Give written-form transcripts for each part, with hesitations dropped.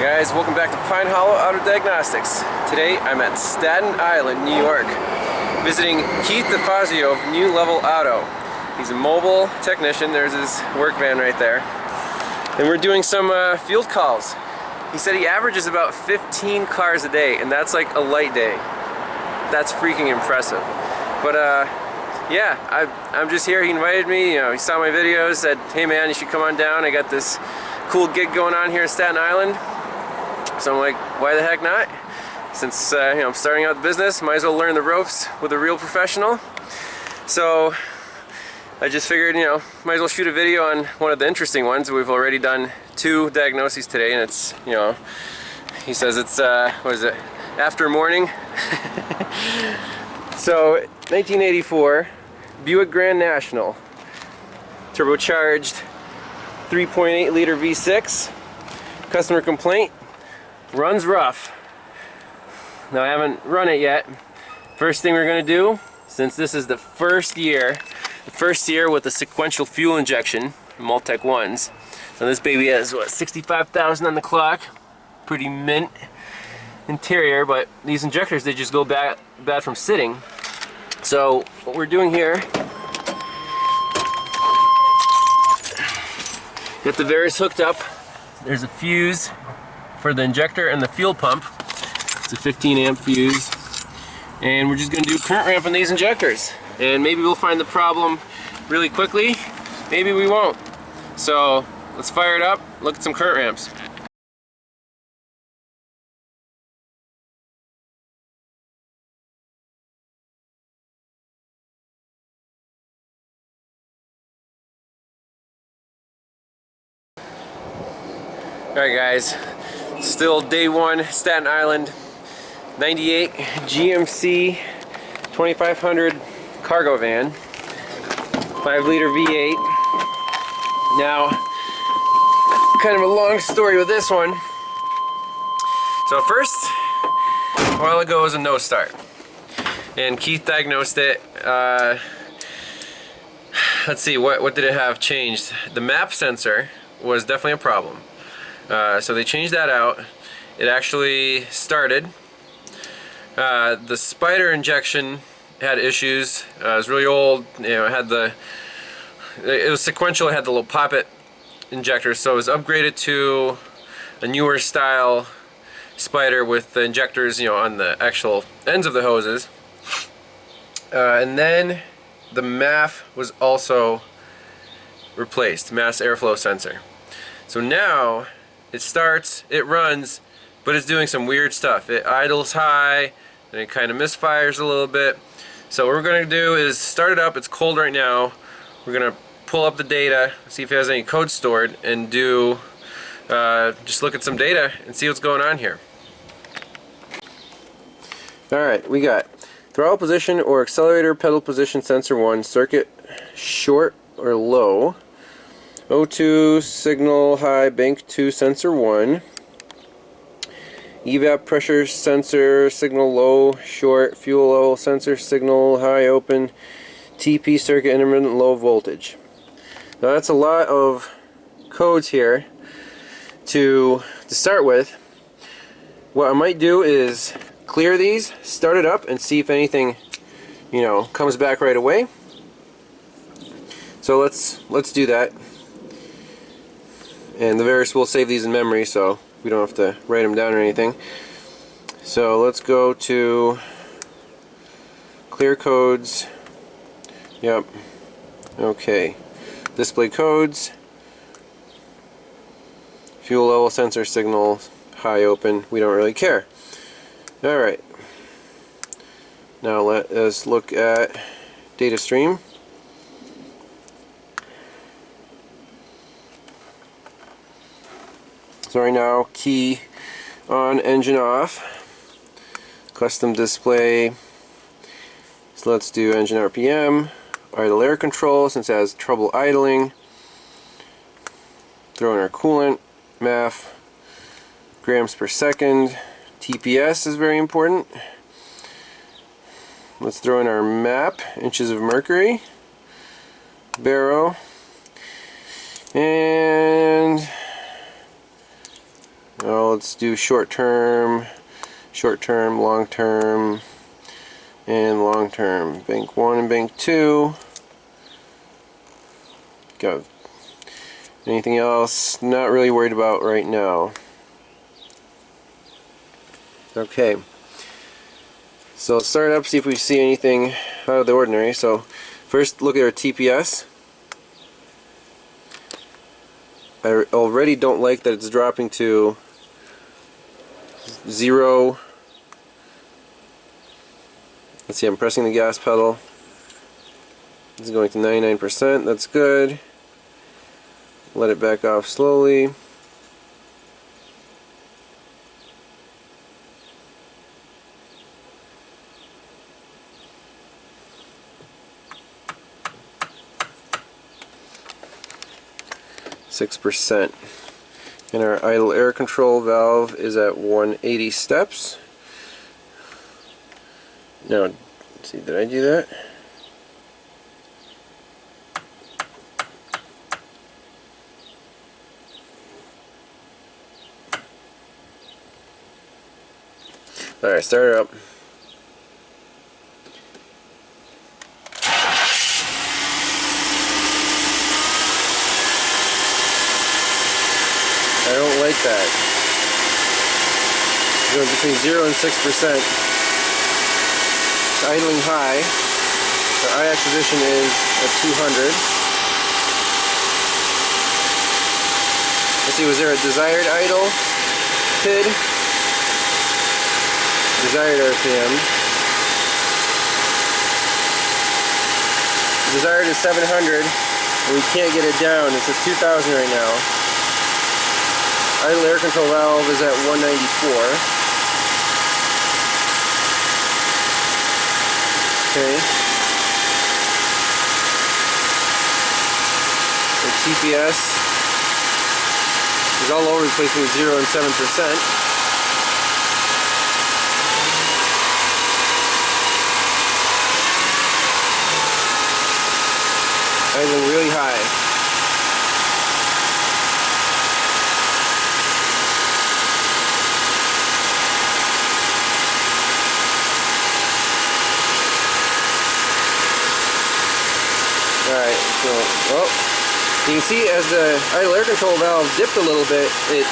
Hey guys, welcome back to Pine Hollow Auto Diagnostics. Today I'm at Staten Island, New York, visiting Keith DeFazio of New Level Auto. He's a mobile technician. There's his work van right there. And we're doing some field calls. He said he averages about 15 cars a day, and that's like a light day. That's freaking impressive. But yeah, I'm just here. He invited me, he saw my videos, said, hey man, you should come on down. I got this cool gig going on here in Staten Island. So I'm like, why the heck not? Since I'm starting out the business, might as well learn the ropes with a real professional. So I just figured, might as well shoot a video on one of the interesting ones. We've already done 2 diagnoses today, and it's, he says it's, what is it, after morning. So 1984 Buick Grand National, turbocharged 3.8 liter V6. Customer complaint: runs rough. Now I haven't run it yet. First thing we're gonna do, since this is the first year with the sequential fuel injection, Multec ones. So this baby has what, 65,000 on the clock. Pretty mint interior, but these injectors, they just go bad from sitting. So what we're doing here, got the Varus hooked up. There's a fuse for the injector and the fuel pump. It's a 15 amp fuse. And we're just gonna do current ramp on these injectors. And maybe we'll find the problem really quickly, maybe we won't. So let's fire it up, look at some current ramps. Alright guys, still day 1, Staten Island, 98 GMC 2500 cargo van, 5 liter V8. Now, kind of a long story with this one. So first, a while ago was a no start, and Keith diagnosed it. Let's see, what did it have changed? The map sensor was definitely a problem. So they changed that out. It actually started. The spider injection had issues. It was really old. It was sequential. It had the little poppet injector, so it was upgraded to a newer style spider with the injectors, on the actual ends of the hoses. And then the MAF was also replaced, mass airflow sensor. So now it starts, it runs, but it's doing some weird stuff. It idles high, and it kind of misfires a little bit. So what we're going to do is start it up. It's cold right now. We're going to pull up the data, see if it has any code stored, and do just look at some data and see what's going on here. Alright, we got throttle position or accelerator pedal position sensor 1, circuit short or low. O2 signal high, bank 2 sensor 1. Evap pressure sensor signal low, short. Fuel level sensor signal high, open. TP circuit intermittent low voltage. Now that's a lot of codes here to start with. What I might do is clear these, start it up, and see if anything comes back right away. So let's do that. And the Varus will save these in memory, so we don't have to write them down or anything. So let's go to clear codes. Yep. Okay. Display codes. Fuel level sensor signal high, open. We don't really care. Alright. Now let us look at data stream. So right now, key on, engine off, custom display. So let's do engine RPM, idle air control since it has trouble idling. Throw in our coolant, MAF, grams per second. TPS is very important. Let's throw in our map, inches of mercury, baro, and Well, let's do short term, long term, and long term. Bank 1 and bank 2. Go. Anything else? Not really worried about right now. Okay. So let's start up, see if we see anything out of the ordinary. So first look at our TPS. I already don't like that it's dropping to 0. Let's see, I'm pressing the gas pedal. This is going to 99%, that's good. Let it back off slowly. %. And our idle air control valve is at 180 steps. Now, let's see, did I do that? Alright, start her up. I don't like that. It goes between 0 and 6%. It's idling high. The IX position is at 200. Let's see, was there a desired idle PID? Desired RPM. Desired is 700, and we can't get it down. It's at 2,000 right now. Idle air control valve is at 194. Okay. The TPS is all over the place between 0 and 7%. Idling really high. Alright, so, well, you can see as the idle air control valve dipped a little bit, it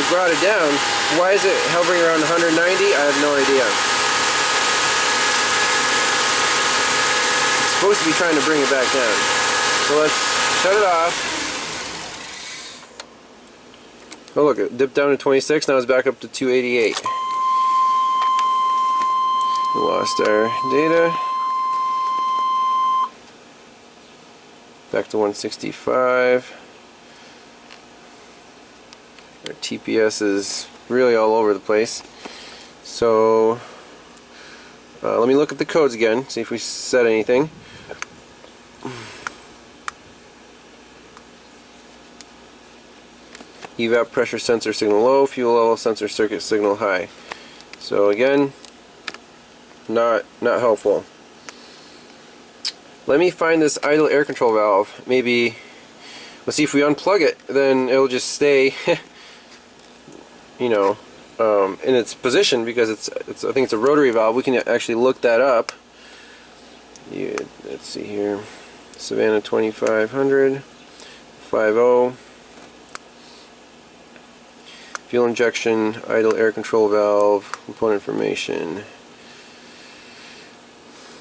brought it down. Why is it hovering around 190? I have no idea. It's supposed to be trying to bring it back down. So let's shut it off. Oh look, it dipped down to 26, now it's back up to 288. We lost our data. Back to 165. Our TPS is really all over the place. So let me look at the codes again, see if we set anything. Evap pressure sensor signal low, fuel level sensor circuit signal high. So again, not helpful. Let me find this idle air control valve. Maybe, let's see, if we unplug it, then it'll just stay, you know, in its position, because it's I think it's a rotary valve. We can actually look that up. Yeah, let's see here, Savannah 2500, 50. Fuel injection, idle air control valve, component information.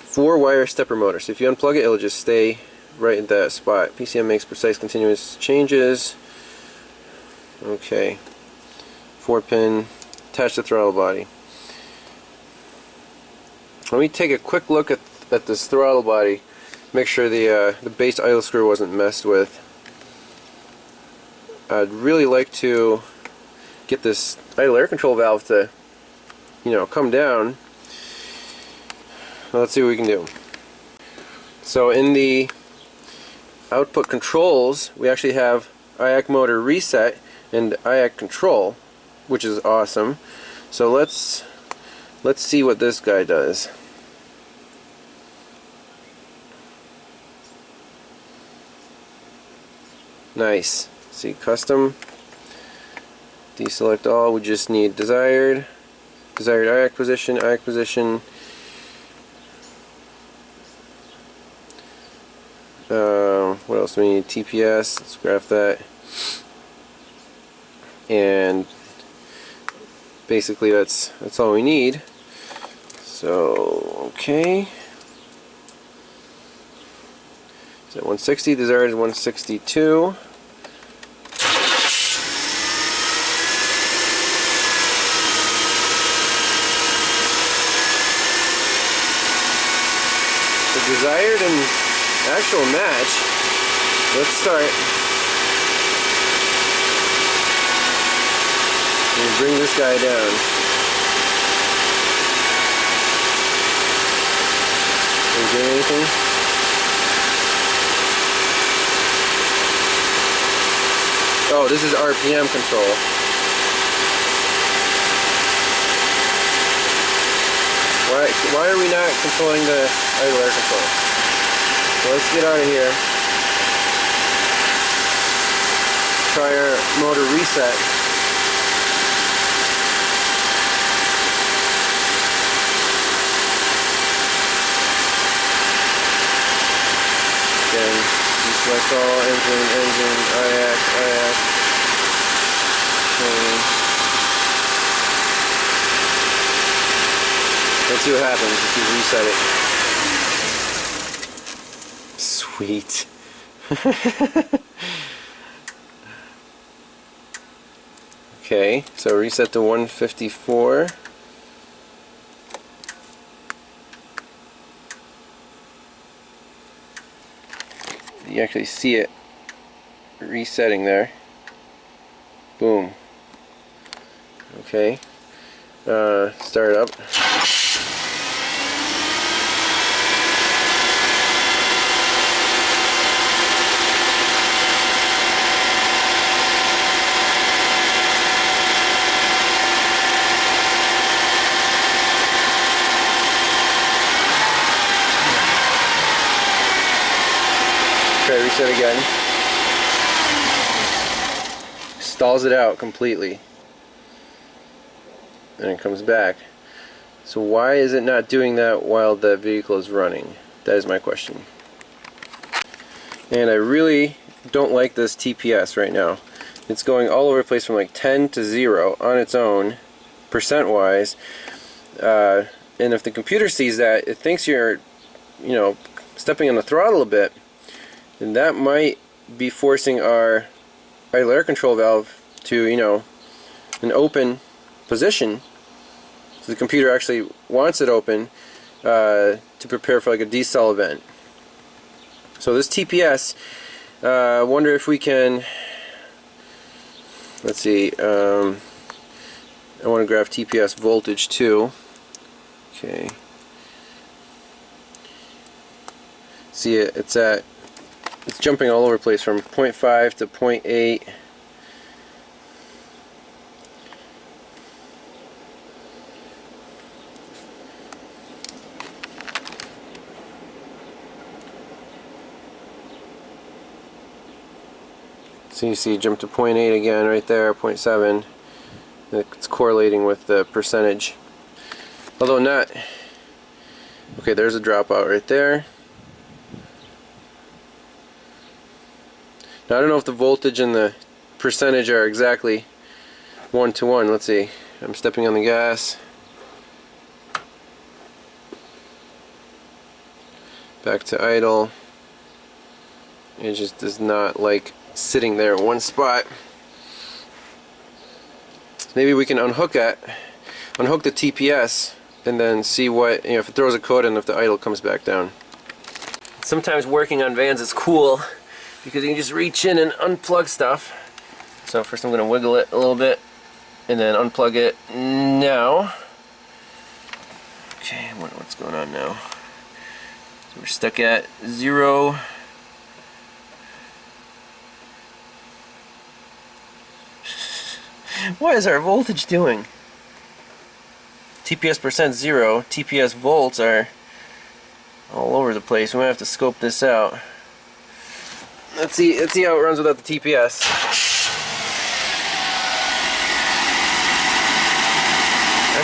4-wire stepper motor. So if you unplug it, it'll just stay right at that spot. PCM makes precise continuous changes. Okay. 4-pin, attached to throttle body. Let me take a quick look at this throttle body. Make sure the base idle screw wasn't messed with. I'd really like to get this idle air control valve to, you know, come down. Let's see what we can do. So in the output controls, we actually have IAC motor reset and IAC control, which is awesome. So let's see what this guy does. Nice. See, custom. Deselect all. We just need desired IAC position, what else do we need? TPS. Let's graph that. And basically that's all we need. So okay. So 160, desired is 162. The desired and actual match. Let's start. And bring this guy down. Are you doing anything? Oh, this is RPM control. Why are we not controlling the idle air control? So let's get out of here. Try our motor reset. Again, deselect all, engine, IAC. Okay. Let's see what happens if you reset it. Sweet. Okay, so reset to 154. You actually see it resetting there. Boom. Okay. Start it up. Okay, reset again. Stalls it out completely. And it comes back. So why is it not doing that while the vehicle is running? That is my question. And I really don't like this TPS right now. It's going all over the place from like 10 to 0 on its own, percent wise. And if the computer sees that, it thinks you're, stepping on the throttle a bit. And that might be forcing our idle air control valve to, an open position. So the computer actually wants it open to prepare for like a decel event. So this TPS, wonder if we can, let's see, I want to graph TPS voltage too. Okay. See it, it's jumping all over the place from 0.5 to 0.8. So you see it jump to 0.8 again right there, 0.7. It's correlating with the percentage. Although not. Okay, there's a dropout right there. Now I don't know if the voltage and the percentage are exactly 1-to-1. Let's see. I'm stepping on the gas. Back to idle. It just does not like sitting there in one spot. Maybe we can unhook the TPS and then see what, if it throws a code and if the idle comes back down. Sometimes working on vans is cool because you can just reach in and unplug stuff. So first I'm going to wiggle it a little bit and then unplug it now. Okay, I wonder what's going on now. So we're stuck at 0. What is our voltage doing? TPS percent 0, TPS volts are all over the place. We might have to scope this out. Let's see how it runs without the TPS.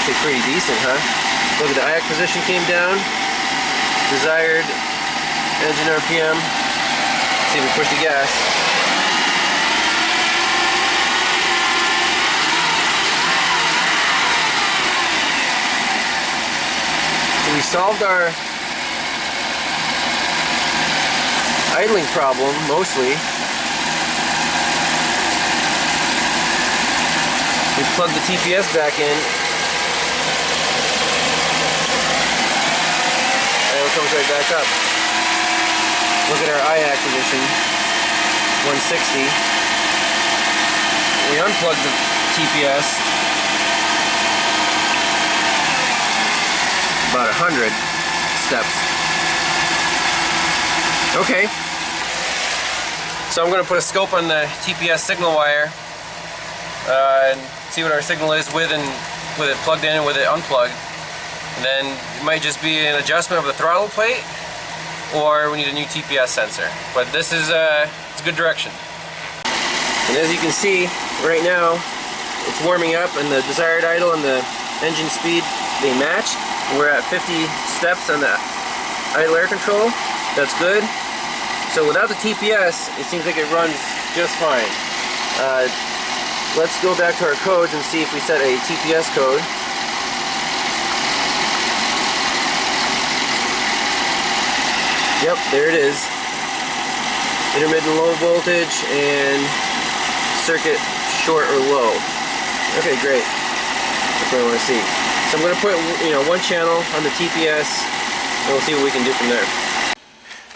actually pretty decent, huh? Look at the IAC position came down. Desired engine RPM. Let's see if we push the gas. So we solved our idling problem, mostly. We plug the TPS back in, and it comes right back up. Look at our IAC position, 160. We unplug the TPS, about 100 steps. Okay, so I'm going to put a scope on the TPS signal wire and see what our signal is with it plugged in and with it unplugged. And then it might just be an adjustment of the throttle plate, or we need a new TPS sensor. But this is it's a good direction. And as you can see, right now it's warming up, and the desired idle and the engine speed, they match. We're at 50 steps on the idle air control. That's good. So without the TPS, it seems like it runs just fine. Let's go back to our codes and see if we set a TPS code. Yep, there it is. Intermittent low voltage and circuit short or low. Okay, great. That's what I want to see. So I'm going to put, one channel on the TPS, and we'll see what we can do from there.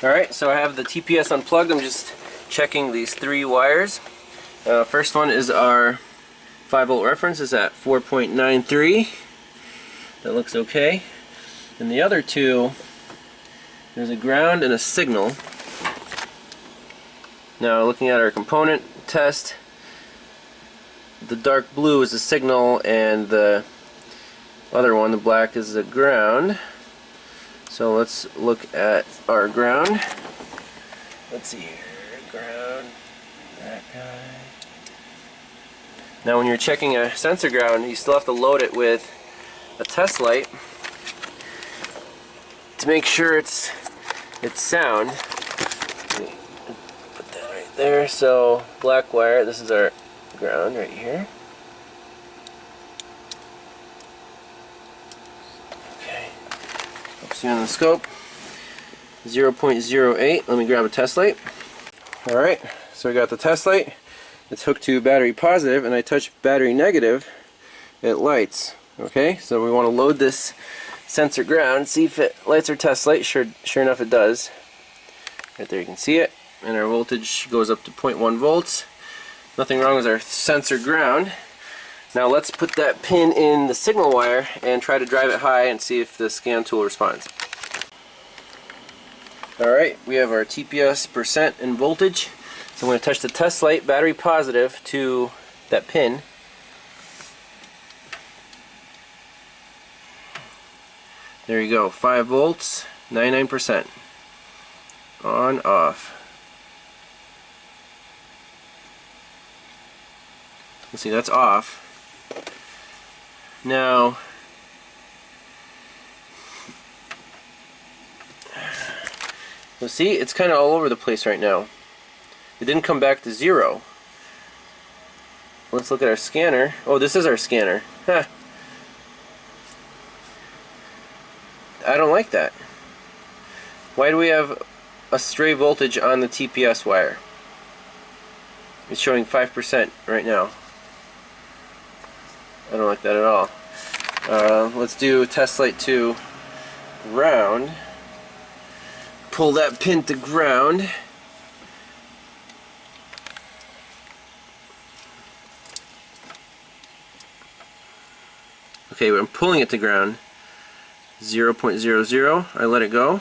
Alright, so I have the TPS unplugged. I'm just checking these 3 wires. First one is our 5-volt reference is at 4.93. That looks okay. And the other 2, there's a ground and a signal. Now looking at our component test, the dark blue is the signal and the other one, the black, is the ground. So let's look at our ground. Let's see here, ground, that guy. Now when you're checking a sensor ground, you still have to load it with a test light to make sure it's sound. Put that right there. So black wire, this is our ground right here. Okay. See on the scope, 0.08. Let me grab a test light. Alright, so we got the test light. It's hooked to battery positive, and I touch battery negative, it lights. Okay, so we want to load this sensor ground, see if it lights our test light. Sure enough it does. Right there you can see it, and our voltage goes up to 0.1 volts. Nothing wrong with our sensor ground. Now let's put that pin in the signal wire and try to drive it high and see if the scan tool responds. Alright, we have our TPS percent and voltage. So I'm going to touch the test light, battery positive, to that pin. There you go, 5 volts, 99%. On, off. Let's see, that's off. Now, you'll see it's kind of all over the place right now. It didn't come back to 0. Let's look at our scanner. Oh, this is our scanner. Huh. I don't like that. Why do we have a stray voltage on the TPS wire? It's showing 5% right now. I don't like that at all. Let's do test light to ground. Pull that pin to ground. Okay, I'm pulling it to ground. 0.00. I let it go.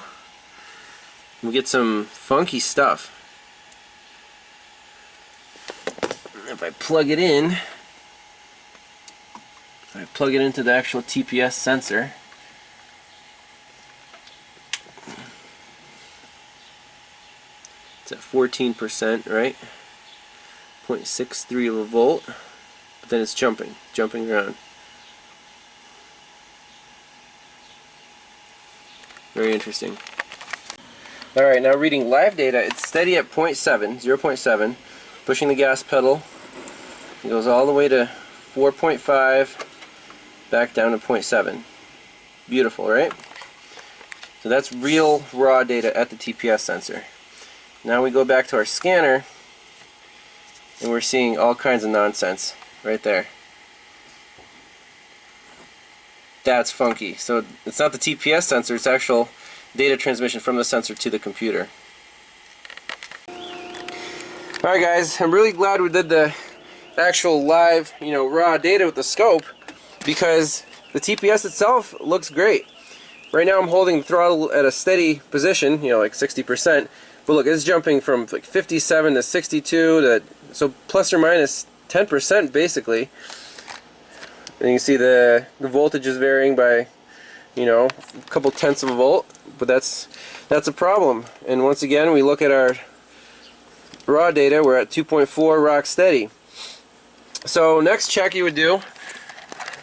We get some funky stuff. If I plug it in, I plug it into the actual TPS sensor. It's at 14%, right? 0.63 of a volt. But then it's jumping around. Very interesting. Alright, now reading live data, it's steady at 0.7, pushing the gas pedal. It goes all the way to 4.5, back down to 0.7. Beautiful, right? So that's real raw data at the TPS sensor. Now we go back to our scanner, and we're seeing all kinds of nonsense right there. That's funky. So it's not the TPS sensor, it's actual data transmission from the sensor to the computer. Alright guys, I'm really glad we did the actual live, raw data with the scope, because the TPS itself looks great. Right now I'm holding the throttle at a steady position, like 60%, but look, it's jumping from like 57 to 62 so plus or minus 10% basically. And you can see the voltage is varying by, a couple tenths of a volt, but that's a problem. And once again, we look at our raw data, we're at 2.4 rock steady. So next check you would do,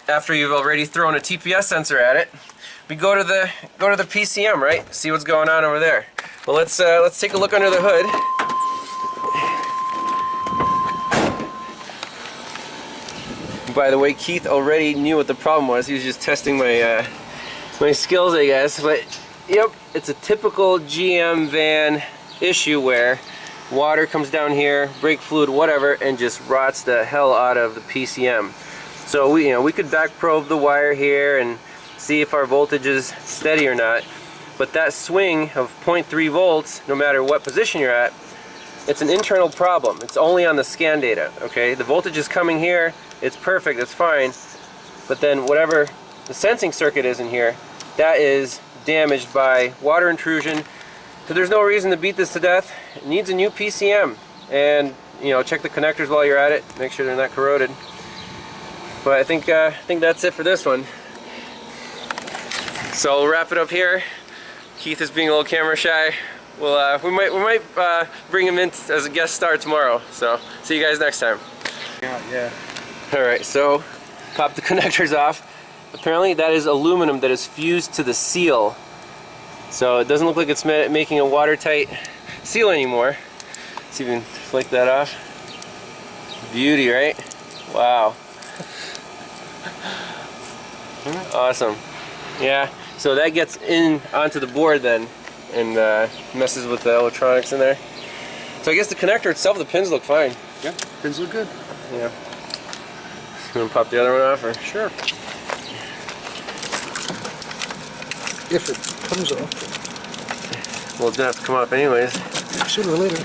after you've already thrown a TPS sensor at it, we go to the PCM, right? See what's going on over there. Well, let's take a look under the hood. By the way, Keith already knew what the problem was. He was just testing my my skills, I guess. But yep, it's a typical GM van issue where water comes down here, brake fluid, whatever, and just rots the hell out of the PCM. So we could back probe the wire here and see if our voltage is steady or not. But that swing of 0.3 volts, no matter what position you're at, it's an internal problem. It's only on the scan data, okay? The voltage is coming here, it's perfect, it's fine, but then whatever the sensing circuit is in here, that is damaged by water intrusion. So there's no reason to beat this to death. It needs a new PCM, and check the connectors while you're at it, make sure they're not corroded. But I think that's it for this one. So we'll wrap it up here. Keith is being a little camera shy. Well, we might bring him in as a guest star tomorrow. So see you guys next time. Yeah. All right, so pop the connectors off. Apparently that is aluminum that is fused to the seal. So it doesn't look like it's making a watertight seal anymore. Let's see if we can flick that off. Beauty, right? Wow. Awesome. Yeah, so that gets in onto the board then and messes with the electronics in there. So I guess the connector itself, the pins look fine. Yeah, pins look good. Yeah. You want to pop the other one off? Or? Sure. If it comes off. Well, it's going to have to come off anyways. Sooner or later.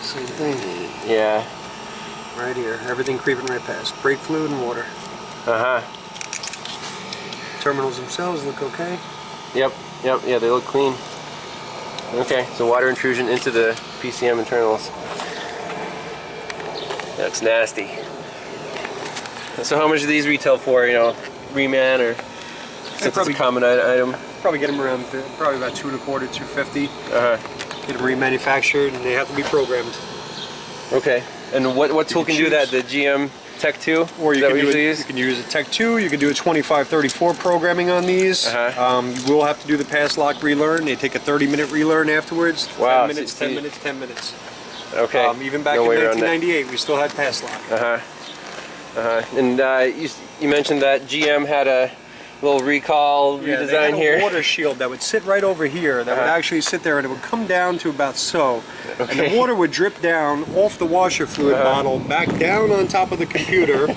Same thing. Yeah. Right here. Everything creeping right past. Brake fluid and water. Uh-huh. Terminals themselves look okay. Yep, yeah, they look clean. Okay, so water intrusion into the PCM internals. That's nasty. So how much do these retail for, reman, or since it's a common item? Probably get them around, probably about $2.25, $2.50. Uh-huh. Get them remanufactured, and they have to be programmed. Okay, and what tool can do that? The GM Tech 2? Or you can use a Tech 2, you can do a 2534 programming on these. You will have to do the pass lock relearn. They take a 30-minute relearn afafterwards. Wow. 10 minutes, 10 minutes, 10 minutes. Okay. Even back in 1998, we still had pass lock. And you mentioned that GM had a little recall redesign they had here. A water shield that would sit right over here that would actually sit there, and it would come down to about so. Okay. And the water would drip down off the washer fluid bottle back down on top of the computer,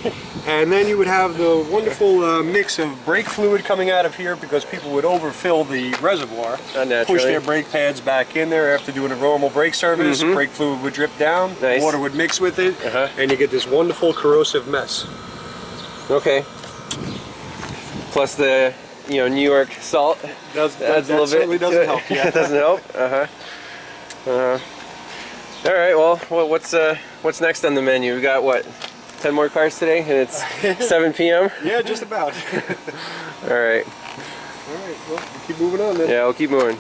and then you would have the wonderful mix of brake fluid coming out of here because people would overfill the reservoir, push their brake pads back in there after doing a normal brake service. Brake fluid would drip down, water would mix with it, and you get this wonderful corrosive mess. Okay. Plus the New York salt adds a little bit. Certainly doesn't help. Yeah, it doesn't help. All right. Well, what's next on the menu? We got what? 10 more cars today, and it's 7 p.m. Yeah, just about. All right. All right. Well, we'll keep moving on then. Yeah, we'll keep moving.